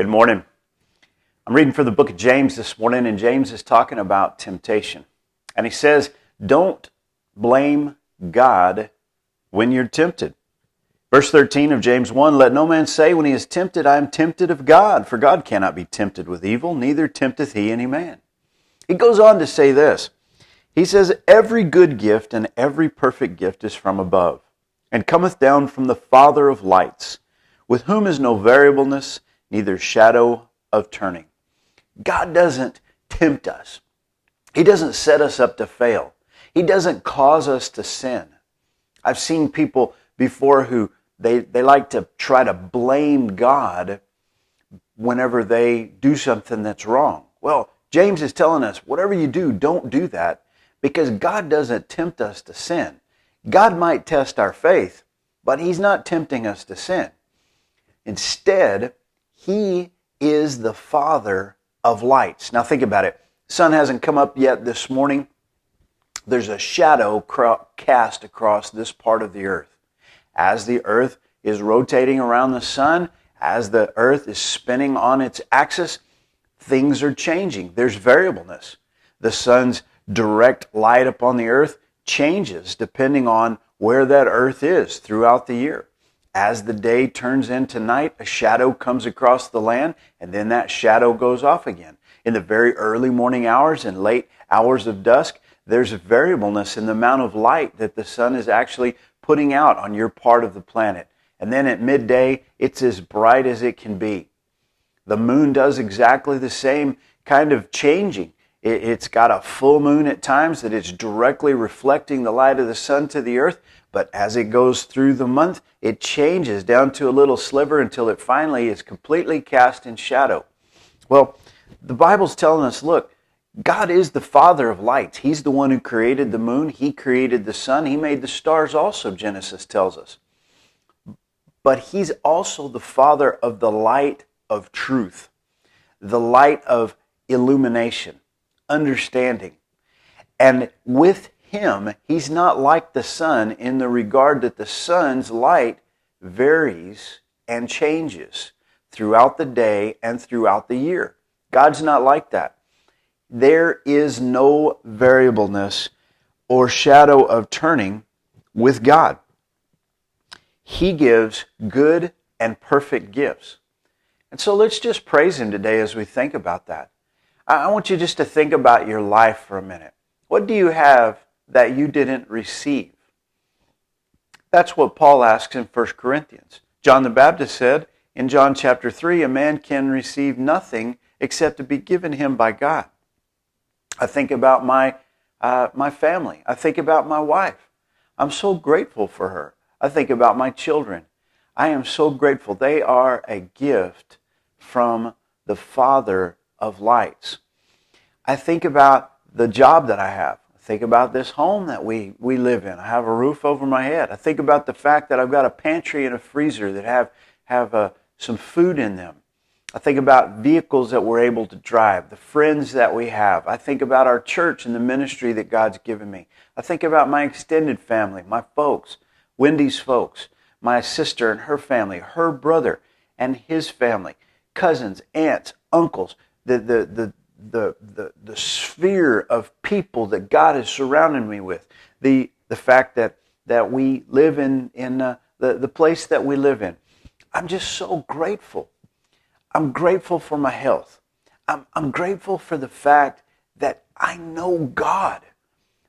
Good morning. I'm reading for the book of James this morning, and James is talking about temptation. And he says, don't blame God when you're tempted. Verse 13 of James 1, let no man say when he is tempted, I am tempted of God, for God cannot be tempted with evil, neither tempteth he any man. He goes on to say this. He says, every good gift and every perfect gift is from above, and cometh down from the Father of lights, with whom is no variableness, neither shadow of turning. God doesn't tempt us. He doesn't set us up to fail. He doesn't cause us to sin. I've seen people before who they like to try to blame God whenever they do something that's wrong. Well, James is telling us, whatever you do, don't do that, because God doesn't tempt us to sin. God might test our faith, but He's not tempting us to sin. Instead, He is the Father of lights. Now think about it. The sun hasn't come up yet this morning. There's a shadow cast across this part of the earth. As the earth is rotating around the sun, as the earth is spinning on its axis, things are changing. There's variableness. The sun's direct light upon the earth changes depending on where that earth is throughout the year. As the day turns into night, a shadow comes across the land, and then that shadow goes off again. In the very early morning hours and late hours of dusk, there's a variableness in the amount of light that the sun is actually putting out on your part of the planet. And then at midday, it's as bright as it can be. The moon does exactly the same kind of changing. It's got a full moon at times that it's directly reflecting the light of the sun to the earth, but as it goes through the month, it changes down to a little sliver until it finally is completely cast in shadow. Well, the Bible's telling us, look, God is the Father of lights. He's the one who created the moon. He created the sun. He made the stars also, Genesis tells us. But He's also the Father of the light of truth, the light of illumination, understanding. And with Him, He's not like the sun in the regard that the sun's light varies and changes throughout the day and throughout the year. God's not like that. There is no variableness or shadow of turning with God. He gives good and perfect gifts. And so let's just praise Him today as we think about that. I want you just to think about your life for a minute. What do you have that you didn't receive? That's what Paul asks in 1 Corinthians. John the Baptist said in John chapter 3, a man can receive nothing except to be given him by God. I think about my family. I think about my wife. I'm so grateful for her. I think about my children. I am so grateful. They are a gift from the Father of lights. I think about the job that I have. I think about this home that we live in. I have a roof over my head. I think about the fact that I've got a pantry and a freezer that have some food in them. I think about vehicles that we're able to drive, the friends that we have. I think about our church and the ministry that God's given me. I think about my extended family, my folks, Wendy's folks, my sister and her family, her brother and his family, cousins, aunts, uncles, the sphere of people that God has surrounded me with, the fact that we live in the place that we live in. I'm just so grateful. I'm grateful for my health. I'm grateful for the fact that I know God,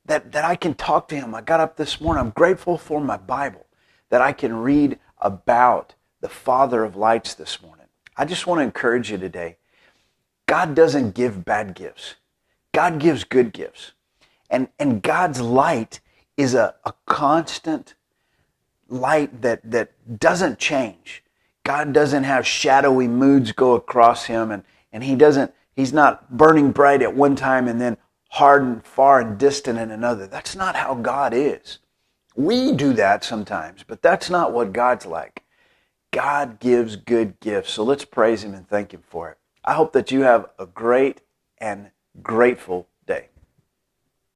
that I can talk to Him. I got up this morning. I'm grateful for my Bible, that I can read about the Father of lights this morning. I just want to encourage you today. God doesn't give bad gifts. God gives good gifts. And God's light is a constant light that doesn't change. God doesn't have shadowy moods go across Him, and He's not burning bright at one time and then hard and far and distant in another. That's not how God is. We do that sometimes, but that's not what God's like. God gives good gifts, so let's praise Him and thank Him for it. I hope that you have a great and grateful